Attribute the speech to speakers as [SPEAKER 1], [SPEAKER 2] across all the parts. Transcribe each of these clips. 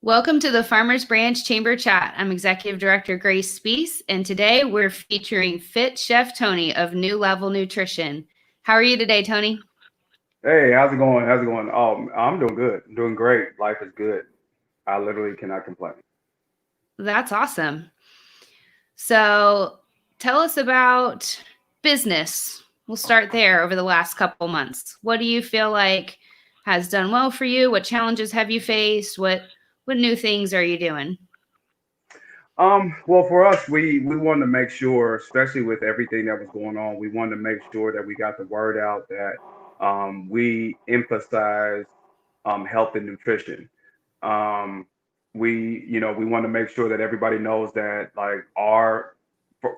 [SPEAKER 1] Welcome to the Farmers Branch Chamber Chat. I'm Executive Director Grace Spees, and today we're featuring Fit Chef Tony of New Level Nutrition. How are you today, Tony?
[SPEAKER 2] Hey, how's it going? How's it going? Oh, I'm doing good. I'm doing great. Life is good. I literally cannot complain.
[SPEAKER 1] That's awesome. So tell us about business. We'll start there over the last couple months. What do you feel like has done well for you? What challenges have you faced? What new things are you doing?
[SPEAKER 2] Well, for us, we wanted to make sure, especially with everything that was going on, we wanted to make sure that we got the word out that we emphasize health and nutrition. Um, we want to make sure that everybody knows that, like,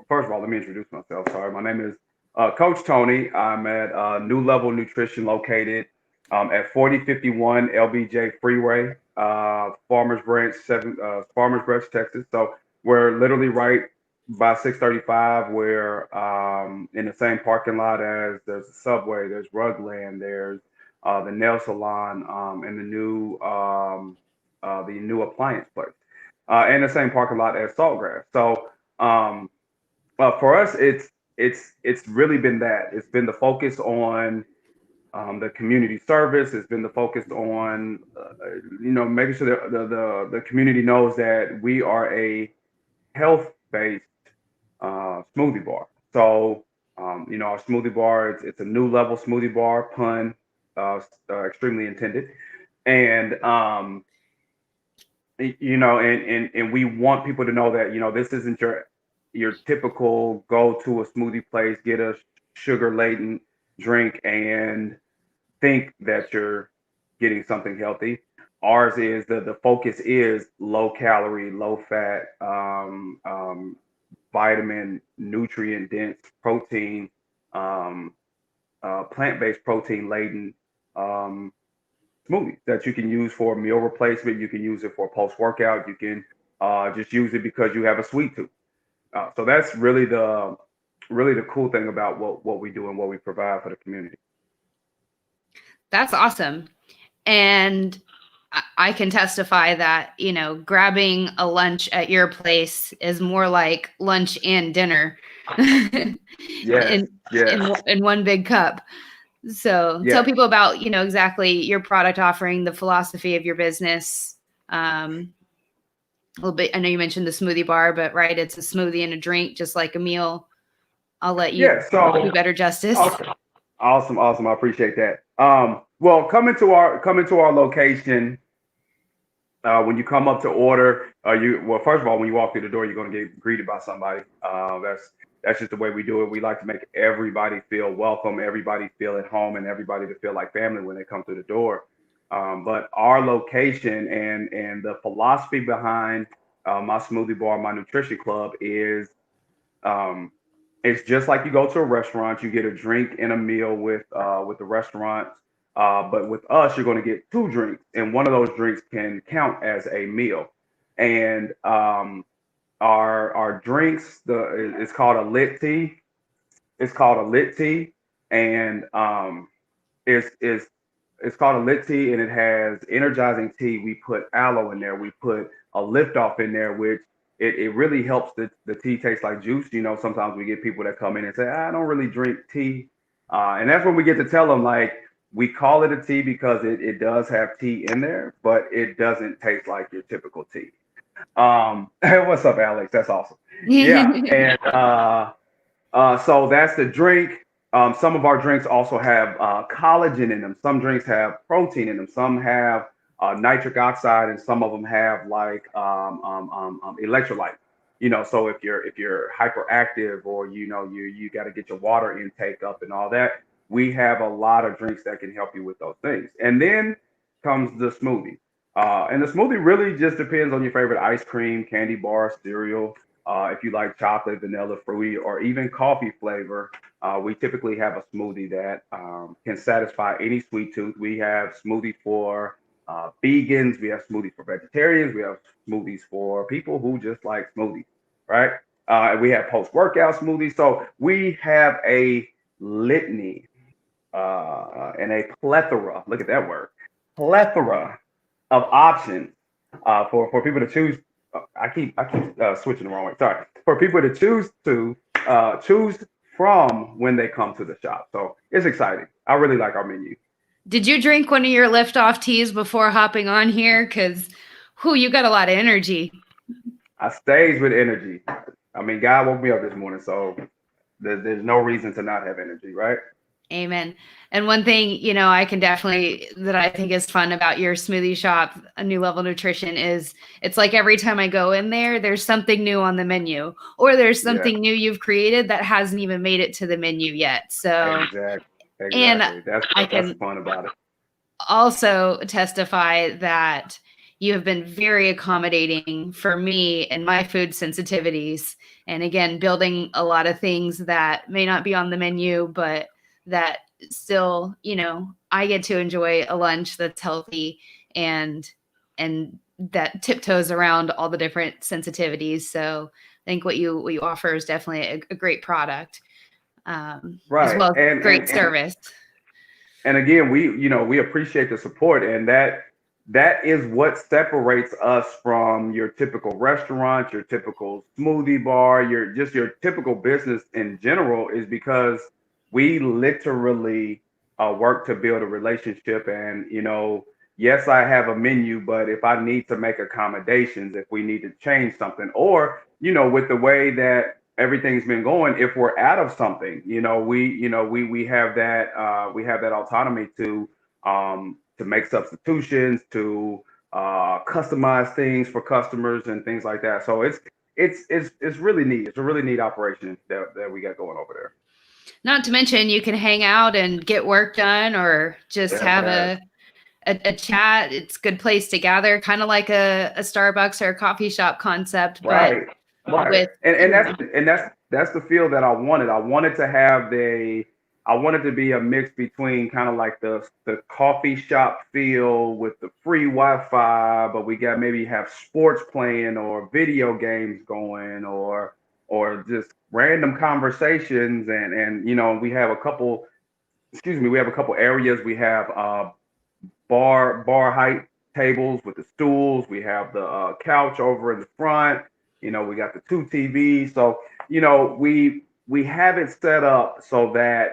[SPEAKER 2] first of all, let me introduce myself. Sorry, my name is Coach Tony. I'm at New Level Nutrition, located at 4051 LBJ Freeway, Farmers Branch, Texas. So we're literally right by 635. We're in the same parking lot as there's a Subway, there's Rugland, there's the nail salon, and the new appliance place, and the same parking lot as Saltgrass. So um, for us, it's really been that. It's been the focus on the community service. It's been the focus on making sure that the community knows that we are a health based smoothie bar. So our smoothie bar, it's a new level smoothie bar, pun extremely intended, and and we want people to know that this isn't your typical go to a smoothie place, get a sugar laden drink, and think that you're getting something healthy. Ours is the focus is low calorie, low fat, vitamin, nutrient dense, protein, um, plant based protein laden um, smoothies that you can use for meal replacement. You can use it for post workout. You can just use it because you have a sweet tooth. So that's really the cool thing about what we do and what we provide for the community.
[SPEAKER 1] That's awesome. And I can testify that, grabbing a lunch at your place is more like lunch and dinner in,
[SPEAKER 2] Yes,
[SPEAKER 1] in,
[SPEAKER 2] yes,
[SPEAKER 1] in one big cup. So tell
[SPEAKER 2] yes.
[SPEAKER 1] people about, exactly your product offering, the philosophy of your business. A little bit. I know you mentioned the smoothie bar, but right, it's a smoothie and a drink, just like a meal. I'll let you
[SPEAKER 2] Yeah.
[SPEAKER 1] do
[SPEAKER 2] So
[SPEAKER 1] better justice.
[SPEAKER 2] awesome, awesome, awesome. I appreciate that. Well, coming to our location. When you come up to order, first of all, when you walk through the door, you're going to get greeted by somebody. That's just the way we do it. We like to make everybody feel welcome, everybody feel at home, and everybody to feel like family when they come through the door. But our location and the philosophy behind my smoothie bar, my nutrition club is um, it's just like you go to a restaurant, you get a drink and a meal with the restaurant. But with us, you're going to get two drinks, and one of those drinks can count as a meal. And our drinks, it's called a lit tea. It's called a lit tea, and it's it's called a lit tea, and it has energizing tea. We put aloe in there. We put a lift off in there, which it really helps the tea taste like juice. Sometimes we get people that come in and say, I don't really drink tea. And that's when we get to tell them, like, we call it a tea because it does have tea in there, but it doesn't taste like your typical tea. What's up, Alex? That's awesome. Yeah. And so that's the drink. Some of our drinks also have collagen in them. Some drinks have protein in them. Some have nitric oxide, and some of them have like electrolyte. So if you're hyperactive, or you got to get your water intake up and all that, we have a lot of drinks that can help you with those things. And then comes the smoothie. And the smoothie really just depends on your favorite ice cream, candy bar, cereal. If you like chocolate, vanilla, fruity, or even coffee flavor, we typically have a smoothie that can satisfy any sweet tooth. We have smoothies for vegans, we have smoothies for vegetarians, we have smoothies for people who just like smoothies, right? And we have post workout smoothies. So we have a litany and a plethora, look at that word, plethora of options For people to choose. I keep switching the wrong way. Sorry. For people to choose from when they come to the shop. So it's exciting. I really like our menu.
[SPEAKER 1] Did you drink one of your liftoff teas before hopping on here? Because, whoo, you got a lot of energy.
[SPEAKER 2] I stays with energy. I mean, God woke me up this morning, so there's no reason to not have energy, right?
[SPEAKER 1] Amen. And one thing, I can definitely that I think is fun about your smoothie shop, a New Level Nutrition, is it's like every time I go in there, there's something new on the menu, or there's
[SPEAKER 2] Yeah,
[SPEAKER 1] something new you've created that hasn't even made it to the menu yet. So,
[SPEAKER 2] exactly,
[SPEAKER 1] and
[SPEAKER 2] exactly.
[SPEAKER 1] I
[SPEAKER 2] That's the
[SPEAKER 1] can
[SPEAKER 2] fun about it.
[SPEAKER 1] also testify that you have been very accommodating for me and my food sensitivities. And again, building a lot of things that may not be on the menu, but that still, I get to enjoy a lunch that's healthy and that tiptoes around all the different sensitivities. So I think what you offer is definitely a great product, as
[SPEAKER 2] Right,
[SPEAKER 1] well as great service.
[SPEAKER 2] and again, we appreciate the support, and that is what separates us from your typical restaurant, your typical smoothie bar, your typical business in general, is because we literally work to build a relationship. And yes, I have a menu, but if I need to make accommodations, if we need to change something, or with the way that everything's been going, if we're out of something, we have that autonomy to make substitutions, to customize things for customers and things like that. So it's really neat. It's a really neat operation that we got going over there.
[SPEAKER 1] Not to mention you can hang out and get work done or just have
[SPEAKER 2] Yeah,
[SPEAKER 1] a chat. It's a good place to gather, kind of like a Starbucks or a coffee shop concept, but
[SPEAKER 2] right, right.
[SPEAKER 1] with,
[SPEAKER 2] And that's the feel that I wanted. I wanted to be a mix between kind of like the coffee shop feel with the free Wi-Fi, but we got maybe have sports playing or video games going, or just random conversations. And we have a couple, excuse me, we have a couple areas. We have bar height tables with the stools. We have the couch over in the front. We got the two TVs. So we have it set up so that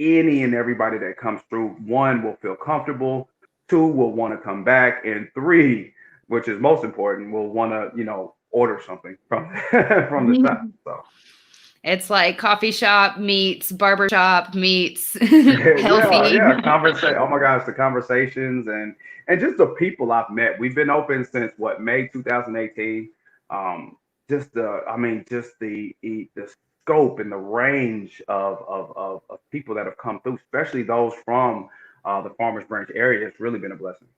[SPEAKER 2] any and everybody that comes through, one, will feel comfortable, two, will want to come back, and three, which is most important, will want to order something from from the shop. So
[SPEAKER 1] it's like coffee shop meets barber shop meets
[SPEAKER 2] yeah,
[SPEAKER 1] healthy.
[SPEAKER 2] yeah. Conversation. Oh my gosh, the conversations and just the people I've met. We've been open since what, May 2018. Um, just the scope and the range of people that have come through, especially those from the Farmers Branch area. It's really been a blessing.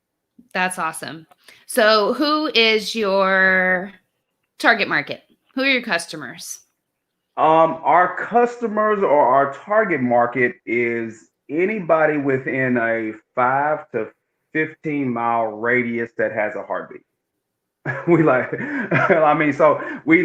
[SPEAKER 1] That's awesome. So, who is your target market? Who are your customers?
[SPEAKER 2] Our customers or our target market is anybody within a 5 to 15 mile radius that has a heartbeat. We like, I mean, so we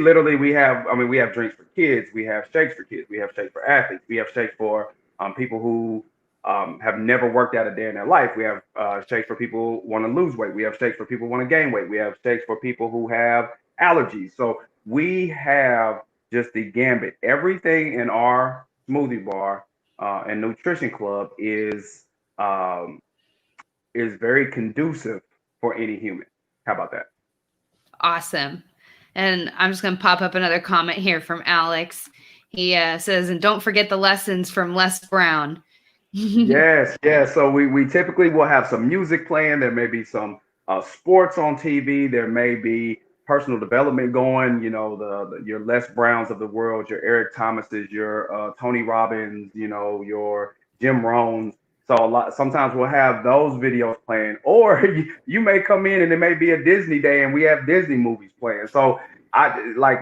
[SPEAKER 2] have drinks for kids, we have shakes for kids, we have shakes for athletes, we have shakes for people who have never worked out a day in their life. We have shakes for people who want to lose weight. We have shakes for people who want to gain weight. We have shakes for people who have allergies. So we have just the gambit. Everything in our smoothie bar and nutrition club um, is very conducive for any human. How about that?
[SPEAKER 1] Awesome. And I'm just going to pop up another comment here from Alex. He says, and don't forget the lessons from Les Brown.
[SPEAKER 2] Yes, yes. So we typically will have some music playing. There may be some sports on TV. There may be personal development going. Your Les Browns of the world, your Eric Thomases, your Tony Robbins, your Jim Rohns. So sometimes we'll have those videos playing, or you may come in and it may be a Disney day and we have Disney movies playing. So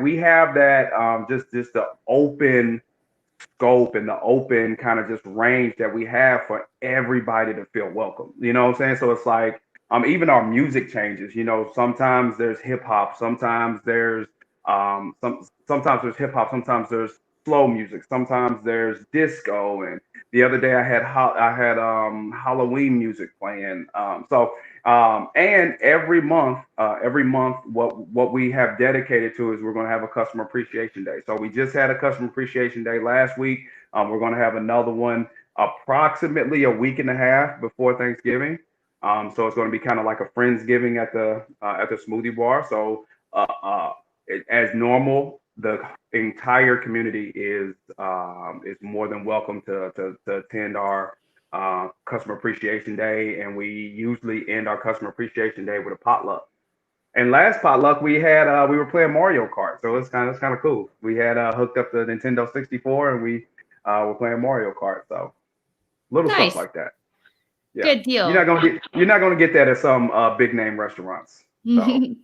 [SPEAKER 2] we have that just the open scope and the open kind of just range that we have for everybody to feel welcome. You know what I'm saying? So it's like even our music changes. Sometimes there's hip hop, sometimes there's sometimes there's hip hop, sometimes there's slow music, sometimes there's disco, and The other day I had Halloween music playing. And every month, what we have dedicated to is we're going to have a customer appreciation day. So we just had a customer appreciation day last week. We're going to have another one approximately a week and a half before Thanksgiving. So it's going to be kind of like a Friendsgiving at the smoothie bar. So as normal, the entire community is more than welcome to attend our customer appreciation day, and we usually end our customer appreciation day with a potluck. And last potluck we were playing Mario Kart, so it's kind of cool. We had hooked up the Nintendo 64, and we were playing Mario Kart. So little stuff
[SPEAKER 1] Nice.
[SPEAKER 2] like that. Yeah,
[SPEAKER 1] Good deal.
[SPEAKER 2] you're not gonna get that at some big name restaurants. So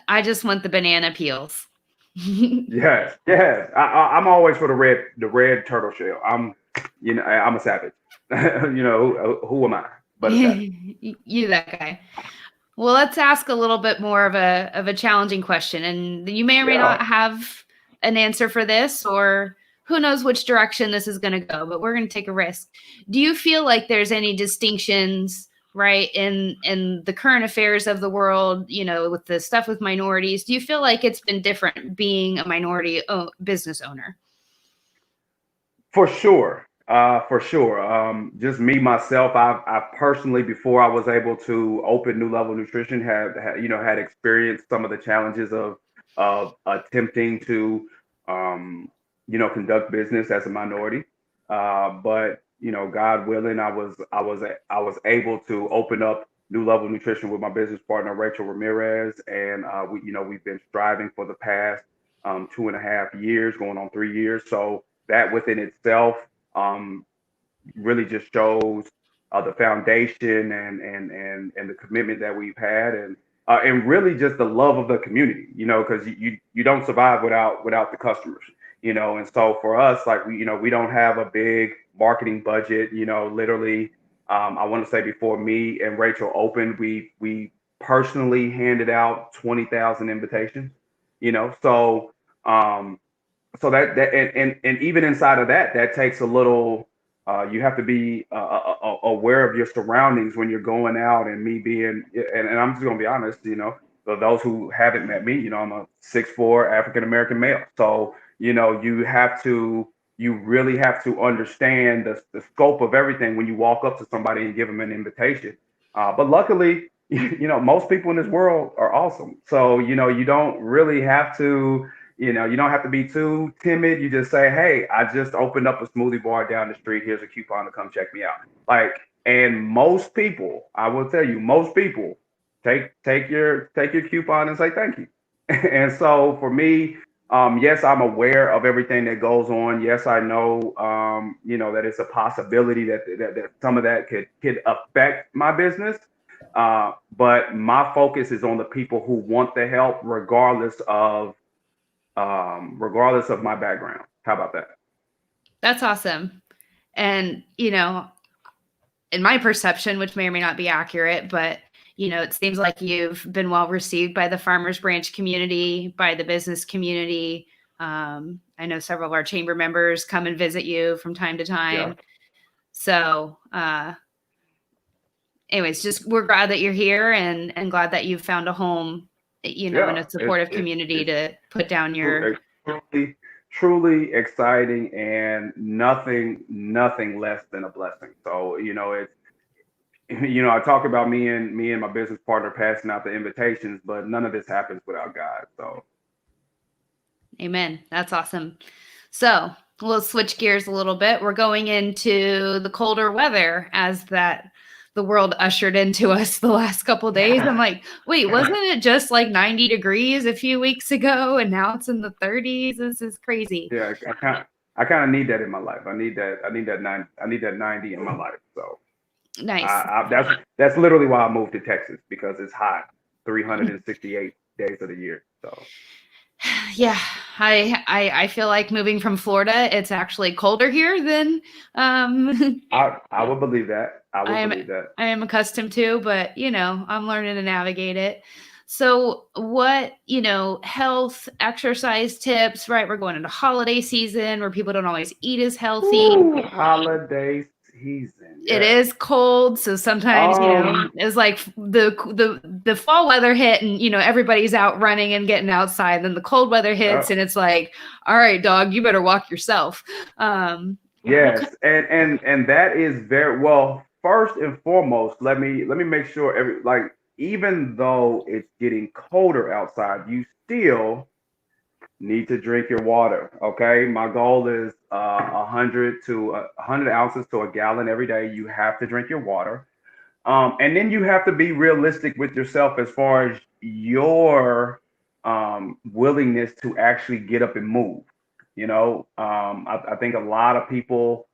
[SPEAKER 1] I just want the banana peels.
[SPEAKER 2] yes, yes. I'm always for the red turtle shell. I'm a savage. Who am I? But a savage.
[SPEAKER 1] You that guy. Well, let's ask a little bit more of a challenging question, and you may or may not have an answer for this, or who knows which direction this is going to go, but we're going to take a risk. Do you feel like there's any distinctions, right, in the current affairs of the world, with the stuff with minorities? Do you feel like it's been different being a minority business owner?
[SPEAKER 2] For sure. For sure. Just me myself, I personally, before I was able to open New Level Nutrition, had experienced some of the challenges of attempting to conduct business as a minority. But God willing, I was able to open up New Level Nutrition with my business partner Rachel Ramirez, and we've been striving for the past 2.5 years, going on 3 years. So that within itself really just shows the foundation and the commitment that we've had, and really just the love of the community, because you don't survive without the customers, and so for us, like we don't have a big marketing budget, literally. I want to say before me and Rachel opened, we personally handed out 20,000 invitations, so so that and even inside of that takes a little. You have to be aware of your surroundings when you're going out. And me being, and I'm just gonna be honest, for those who haven't met me, I'm a 6'4" African American male. So you really have to understand the scope of everything when you walk up to somebody and give them an invitation. But luckily, most people in this world are awesome. So you don't really have to. You don't have to be too timid. You just say, "Hey, I just opened up a smoothie bar down the street. Here's a coupon to come check me out." And most people, I will tell you, most people take your coupon and say thank you. And so for me, yes, I'm aware of everything that goes on. Yes, I know, that it's a possibility that some of that could affect my business. But my focus is on the people who want the help, regardless of my background. How about that?
[SPEAKER 1] That's awesome. And, in my perception, which may or may not be accurate, but, it seems like you've been well received by the Farmers Branch community, by the business community. I know several of our chamber members come and visit you from time to time. Yeah. So, anyways, just we're glad that you're here and glad that you've found a home, in a supportive community to put down your.
[SPEAKER 2] Truly exciting, and nothing less than a blessing. So, it's, I talk about me and my business partner passing out the invitations, but none of this happens without God. So.
[SPEAKER 1] Amen. That's awesome. So we'll switch gears a little bit. We're going into the colder weather as the world ushered into us the last couple of days. I'm like, wait, wasn't it just like 90 degrees a few weeks ago, and now it's in the 30s? This is crazy.
[SPEAKER 2] Yeah, I kind of need that in my life. I need that 90 in my life. So
[SPEAKER 1] nice.
[SPEAKER 2] That's literally why I moved to Texas, because it's hot 368 days of the year. So.
[SPEAKER 1] Yeah, I feel like moving from Florida, it's actually colder here than
[SPEAKER 2] I would believe that. I am accustomed
[SPEAKER 1] to, but I'm learning to navigate it. So what, health, exercise tips, right? We're going into holiday season where people don't always eat as healthy.
[SPEAKER 2] Ooh, holiday season,
[SPEAKER 1] It
[SPEAKER 2] yes.
[SPEAKER 1] is cold, so sometimes, it's like the fall weather hit and, everybody's out running and getting outside. Then the cold weather hits and it's like, all right, dog, you better walk yourself.
[SPEAKER 2] Yes, and that is very well. First and foremost, let me make sure even though it's getting colder outside, you still need to drink your water. Okay, my goal is 100 ounces to a gallon every day. You have to drink your water, and then you have to be realistic with yourself as far as your willingness to actually get up and move. I think a lot of people,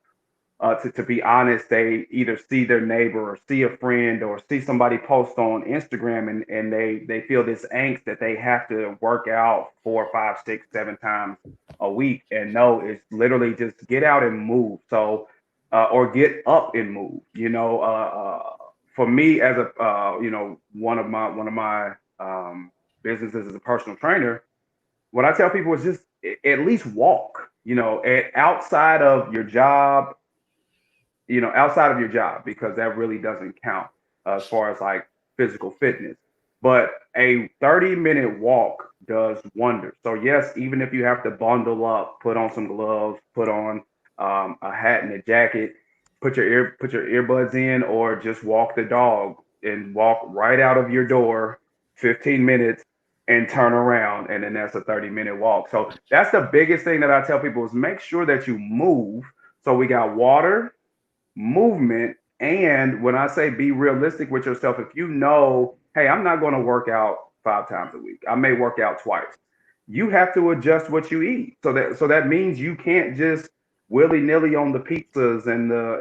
[SPEAKER 2] to be honest, they either see their neighbor or see a friend or see somebody post on Instagram, and they feel this angst that they have to work out 4, 5, 6, 7 times a week. And no, it's literally just get out and move. So, or get up and move. For me, as a one of my businesses as a personal trainer, what I tell people is just at least walk. Outside of your job, because that really doesn't count as far as like physical fitness. But a 30-minute walk does wonders. So yes, even if you have to bundle up, put on some gloves, put on a hat and a jacket, put your earbuds in, or just walk the dog and walk right out of your door, 15 minutes, and turn around, and then that's a 30-minute walk. So that's the biggest thing that I tell people is make sure that you move. So we got water, movement, and when I say be realistic with yourself, if you know, hey, I'm not going to work out 5 times a week, I may work out twice, you have to adjust what you eat. So that means you can't just willy-nilly on the pizzas and the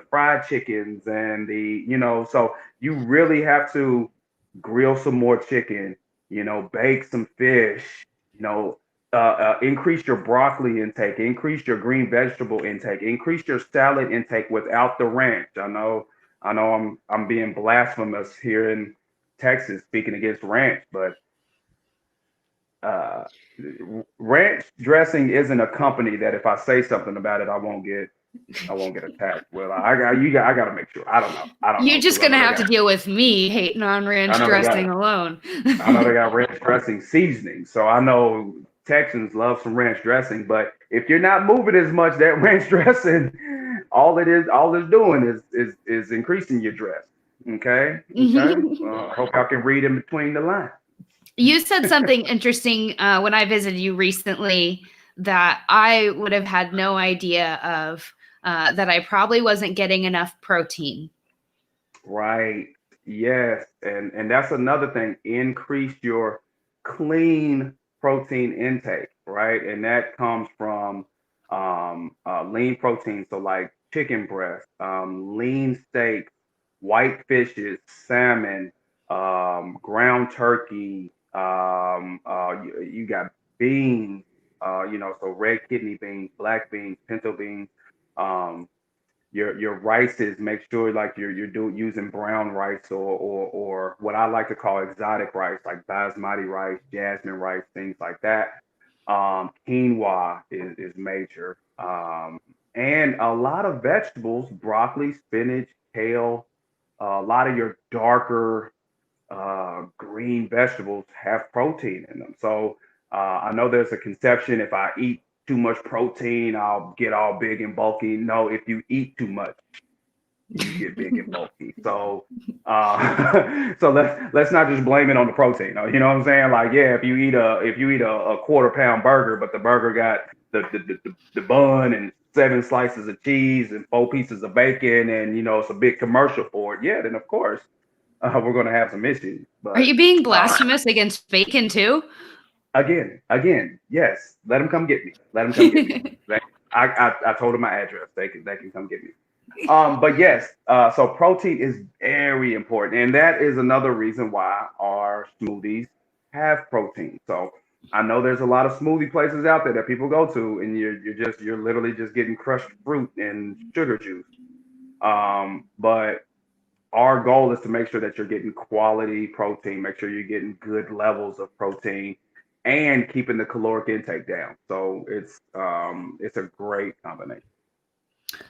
[SPEAKER 2] fried chickens and so you really have to grill some more chicken, bake some fish, you know, increase your broccoli intake, increase your green vegetable intake, increase your salad intake without the ranch. I know, I'm being blasphemous here in Texas speaking against ranch, but uh, ranch dressing isn't a company that if I say something about it, I won't get attacked. Well, I got to make sure. I don't know.
[SPEAKER 1] You're just
[SPEAKER 2] 'Cause I
[SPEAKER 1] gonna
[SPEAKER 2] know they
[SPEAKER 1] have to
[SPEAKER 2] got
[SPEAKER 1] deal with me hating on
[SPEAKER 2] I
[SPEAKER 1] ranch
[SPEAKER 2] know they
[SPEAKER 1] dressing
[SPEAKER 2] got
[SPEAKER 1] alone.
[SPEAKER 2] I know they got ranch dressing seasoning, so I know Texans love some ranch dressing. But if you're not moving as much, that ranch dressing, all it's doing is increasing your dress. Okay, okay. I hope y'all can read in between the lines.
[SPEAKER 1] You said something interesting when I visited you recently that I would have had no idea of, that I probably wasn't getting enough protein.
[SPEAKER 2] Right. Yes. And that's another thing. Increase your clean protein intake, right? And that comes from lean protein. So like chicken breast, lean steak, white fishes, salmon, ground turkey. You got beans, so red kidney beans, black beans, pinto beans. Um, your rices, make sure like you're doing using brown rice or what I like to call exotic rice, like basmati rice, jasmine rice, things like that. Quinoa is major. And a lot of vegetables, broccoli, spinach, kale, a lot of your darker green vegetables have protein in them. So I know there's a conception if I eat too much protein, I'll get all big and bulky. No, if you eat too much, you get big and bulky. So so let's not just blame it on the protein. You know what I'm saying? Like, yeah, if you eat a quarter-pound burger, but the burger got the bun and 7 slices of cheese and 4 pieces of bacon, and it's a big commercial for it, yeah, then of course we're going to have some issues.
[SPEAKER 1] Are
[SPEAKER 2] But
[SPEAKER 1] you being blasphemous against bacon too?
[SPEAKER 2] again, yes, let them come get me. Let them come get me. I told them my address. They can come get me. But yes, so protein is very important, and that is another reason why our smoothies have protein. So I know there's a lot of smoothie places out there that people go to, and you're literally just getting crushed fruit and sugar juice. But our goal is to make sure that you're getting quality protein, make sure you're getting good levels of protein, and keeping the caloric intake down. So it's a great combination.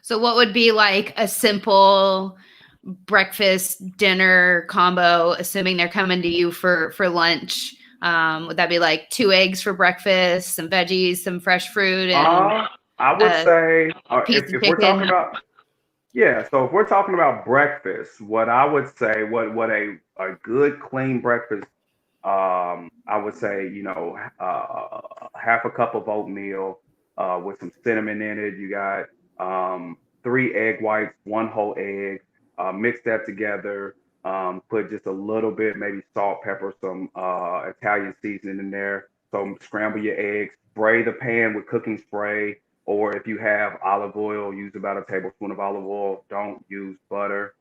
[SPEAKER 1] So what would be like a simple breakfast dinner combo, assuming they're coming to you for lunch? Would that be like 2 eggs for breakfast, some veggies, some fresh fruit, and
[SPEAKER 2] I would
[SPEAKER 1] a
[SPEAKER 2] say
[SPEAKER 1] piece of
[SPEAKER 2] if we're talking
[SPEAKER 1] chicken?
[SPEAKER 2] about, yeah, so if we're talking about breakfast, what I would say, what a good clean breakfast, I would say, half a cup of oatmeal with some cinnamon in it. You got 3 egg whites, 1 whole egg. Mix that together. Put just a little bit, maybe salt, pepper, some Italian seasoning in there. So scramble your eggs, spray the pan with cooking spray, or if you have olive oil, use about a tablespoon of olive oil. Don't use butter.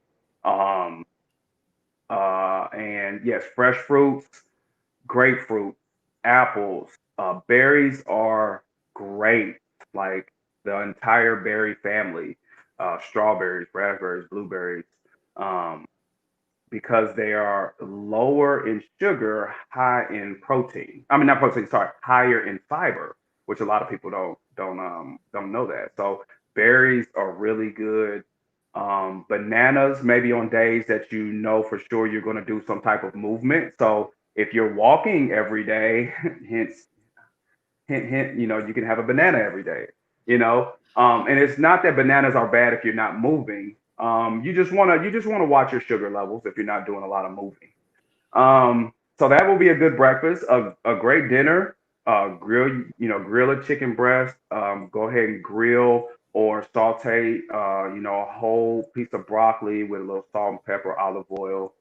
[SPEAKER 2] Um, and yes, fresh fruits, grapefruit, apples, berries are great. Like the entire berry family, strawberries, raspberries, blueberries, um, because they are lower in sugar, high in protein. I mean, not protein, sorry, higher in fiber, which a lot of people don't know that. So berries are really good. Bananas, maybe on days that you know for sure you're going to do some type of movement. So if you're walking every day, hence hint, hint, you can have a banana every day, and it's not that bananas are bad if you're not moving. You just wanna watch your sugar levels if you're not doing a lot of moving. So that will be a good breakfast, a great dinner. Grill a chicken breast. Go ahead and grill or saute, a whole piece of broccoli with a little salt and pepper, olive oil.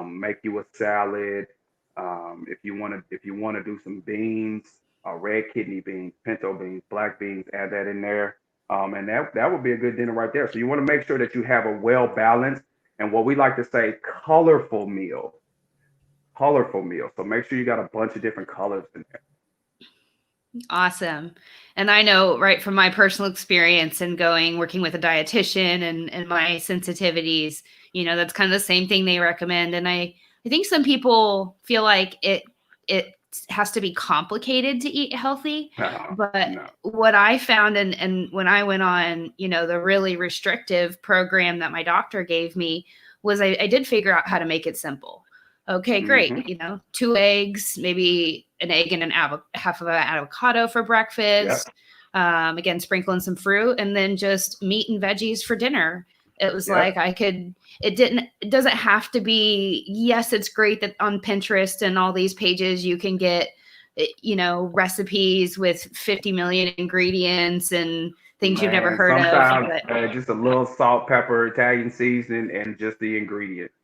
[SPEAKER 2] Make you a salad. If you want to do some beans, red kidney beans, pinto beans, black beans, add that in there. And that would be a good dinner right there. So you want to make sure that you have a well balanced and what we like to say colorful meal. Colorful meal. So make sure you got a bunch of different colors in there.
[SPEAKER 1] Awesome. And I know right from my personal experience and working with a dietitian and my sensitivities, that's kind of the same thing they recommend. And I think some people feel like it has to be complicated to eat healthy.
[SPEAKER 2] No,
[SPEAKER 1] But
[SPEAKER 2] no.
[SPEAKER 1] what I found and when I went on, the really restrictive program that my doctor gave me was I did figure out how to make it simple. Okay, great.
[SPEAKER 2] Hmm.
[SPEAKER 1] 2 eggs, maybe an egg and half of an avocado for
[SPEAKER 2] Yep.
[SPEAKER 1] breakfast. Again, sprinkling some fruit, and then just meat and veggies for dinner. It was like
[SPEAKER 2] Yep.
[SPEAKER 1] it doesn't have to be, yes, it's great that on Pinterest and all these pages you can get, recipes with 50 million ingredients and things you've never
[SPEAKER 2] Man,
[SPEAKER 1] heard of.
[SPEAKER 2] sometimes
[SPEAKER 1] But
[SPEAKER 2] just a little salt, pepper, Italian seasoning, and just the ingredients.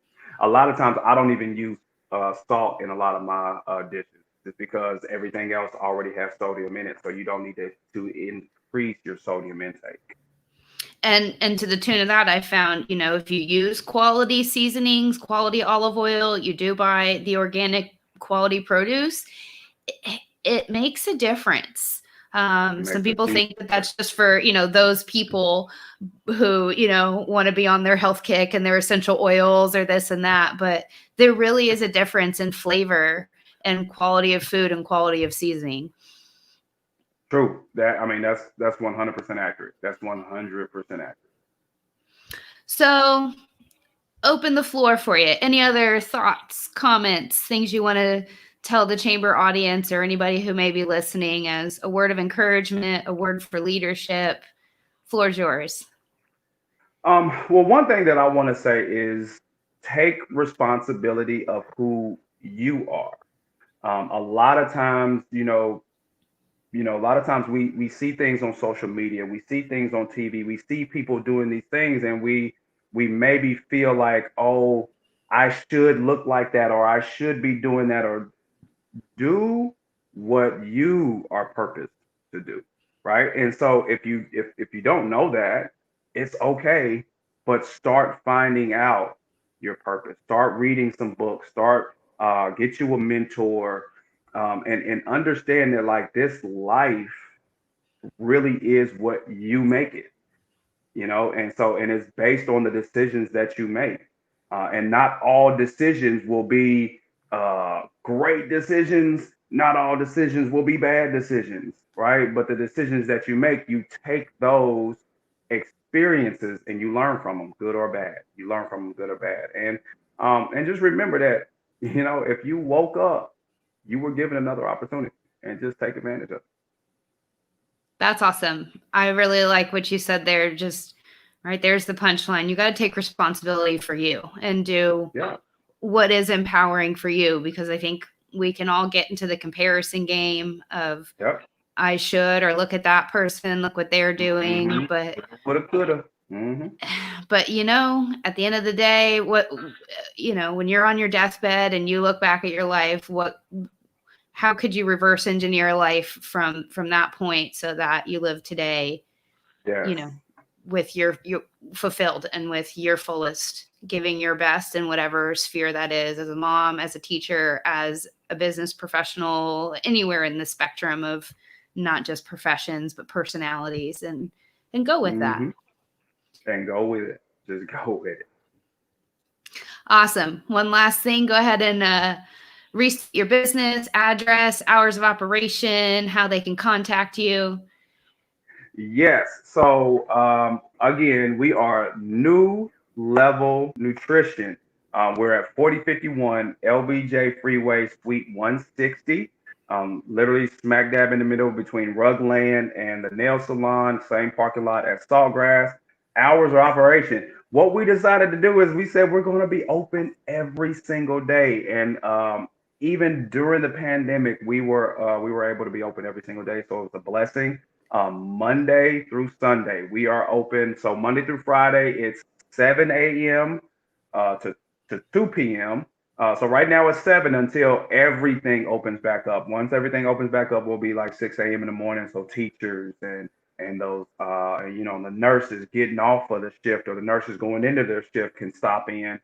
[SPEAKER 2] A lot of times I don't even use salt in a lot of my dishes just because everything else already has sodium in it. So you don't need to increase your sodium intake.
[SPEAKER 1] and to the tune of that, I found, if you use quality seasonings, quality olive oil, you do buy the organic quality produce, it makes a difference.
[SPEAKER 2] It
[SPEAKER 1] Some
[SPEAKER 2] makes a
[SPEAKER 1] people
[SPEAKER 2] huge
[SPEAKER 1] think that that's just for, those people who, want to be on their health kick and their essential oils or this and that. But there really is a difference in flavor and quality of food and quality of seasoning.
[SPEAKER 2] true. That's 100% accurate. That's 100% accurate.
[SPEAKER 1] So open the floor for you. Any other thoughts, comments, things you want to tell the chamber audience or anybody who may be listening as a word of encouragement, a word for leadership? Floor's yours.
[SPEAKER 2] Well, one thing that I want to say is take responsibility of who you are. A lot of times, a lot of times we see things on social media, we see things on TV, we see people doing these things, and we maybe feel like, oh, I should look like that, or I should be doing that, or do what you are purposed to do, right? And so if you don't know that, it's okay, but start finding out your purpose. Start reading some books. Start get you a mentor, and understand that like this life really is what you make it, and it's based on the decisions that you make. And not all decisions will be great decisions. Not all decisions will be bad decisions, right? But the decisions that you make, you take those experiences and you learn from them, good or bad. You learn from them, good or bad. And just remember that, if you woke up, you were given another opportunity, and just take advantage of it.
[SPEAKER 1] That's awesome. I really like what you said there. Just right there's the punchline. You got to take responsibility for you and do
[SPEAKER 2] Yeah.
[SPEAKER 1] what is empowering for you, because I think we can all get into the comparison game of
[SPEAKER 2] Yep.
[SPEAKER 1] I should, or look at that person, look what they're doing.
[SPEAKER 2] Mhm.
[SPEAKER 1] But
[SPEAKER 2] Coulda. Hmm.
[SPEAKER 1] but at the end of the day, when you're on your deathbed and you look back at your life, how could you reverse engineer life from that point so that you live today,
[SPEAKER 2] Yes.
[SPEAKER 1] with your fulfilled and with your fullest, giving your best in whatever sphere that is, as a mom, as a teacher, as a business professional, anywhere in the spectrum of not just professions, but personalities, and go with that.
[SPEAKER 2] And go with it. Just go with it.
[SPEAKER 1] Awesome. One last thing, go ahead and restate your business address, hours of operation, how they can contact you.
[SPEAKER 2] Yes. So again, we are New Level Nutrition. We're at 4051 LBJ Freeway, Suite 160. Literally smack dab in the middle between Rugland and the nail salon, same parking lot as Saltgrass. Hours of operation. What we decided to do is we said we're going to be open every single day, and even during the pandemic, we were able to be open every single day. So it's a blessing. Monday through Sunday, we are open. So Monday through Friday, it's 7 a.m. To 2 p.m. So right now it's 7 until everything opens back up. Once everything opens back up, we'll be like 6 a.m. in the morning. So teachers and those the nurses getting off of the shift, or the nurses going into their shift, can stop in.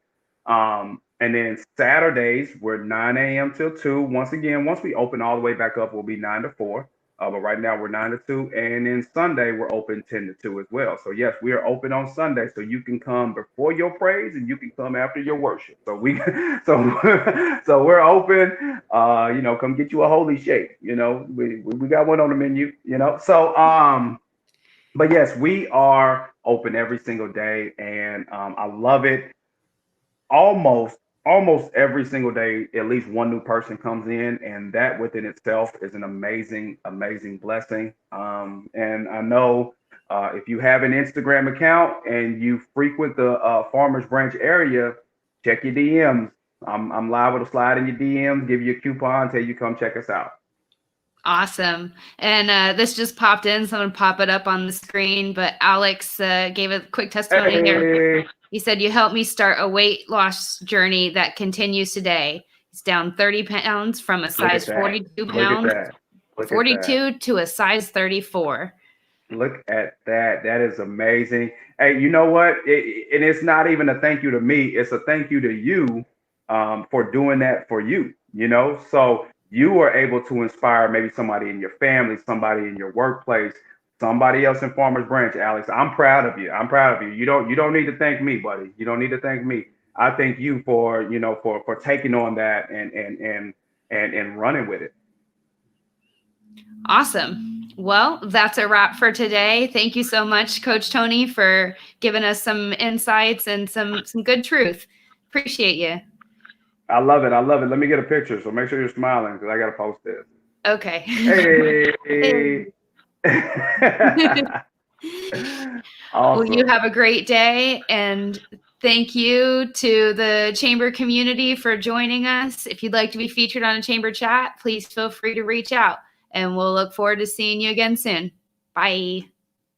[SPEAKER 2] And then Saturdays we're 9 a.m. till 2. Once we open all the way back up, we'll be 9 to 4. But right now we're 9 to 2, and then Sunday we're open 10 to 2 as well. So yes, we are open on Sunday, so you can come before your praise and you can come after your worship. So so we're open. Come get you a holy shake. We got one on the menu. So but yes, we are open every single day, and I love it. Almost every single day, at least one new person comes in, and that within itself is an amazing blessing. And I know if you have an Instagram account and you frequent the Farmers Branch area, check your DMs. I'm liable to slide in your DMs, give you a coupon, tell you come check us out.
[SPEAKER 1] Awesome. And this just popped in, so I'm going to pop it up on the screen, but Alex gave a quick testimony here. He said, "You helped me start a weight loss journey that continues today. He's down 30 pounds from a size 42 pounds, 42 to a size 34.
[SPEAKER 2] Look at that. That is amazing. Hey, you know what? And it's not even a thank you to me. It's a thank you to you for doing that for you, So you were able to inspire maybe somebody in your family, somebody in your workplace, somebody else in Farmers Branch. Alex, I'm proud of you. You don't need to thank me, buddy. You don't need to thank me. I thank you for taking on that and running with it.
[SPEAKER 1] Awesome. Well, that's a wrap for today. Thank you so much, Coach Tony, for giving us some insights and some good truth. Appreciate you.
[SPEAKER 2] I love it. Let me get a picture. So make sure you're smiling, because I got to post this.
[SPEAKER 1] Okay.
[SPEAKER 2] Hey. Awesome.
[SPEAKER 1] Well, you have a great day, and thank you to the Chamber community for joining us. If you'd like to be featured on a Chamber chat, please feel free to reach out, and we'll look forward to seeing you again soon. Bye.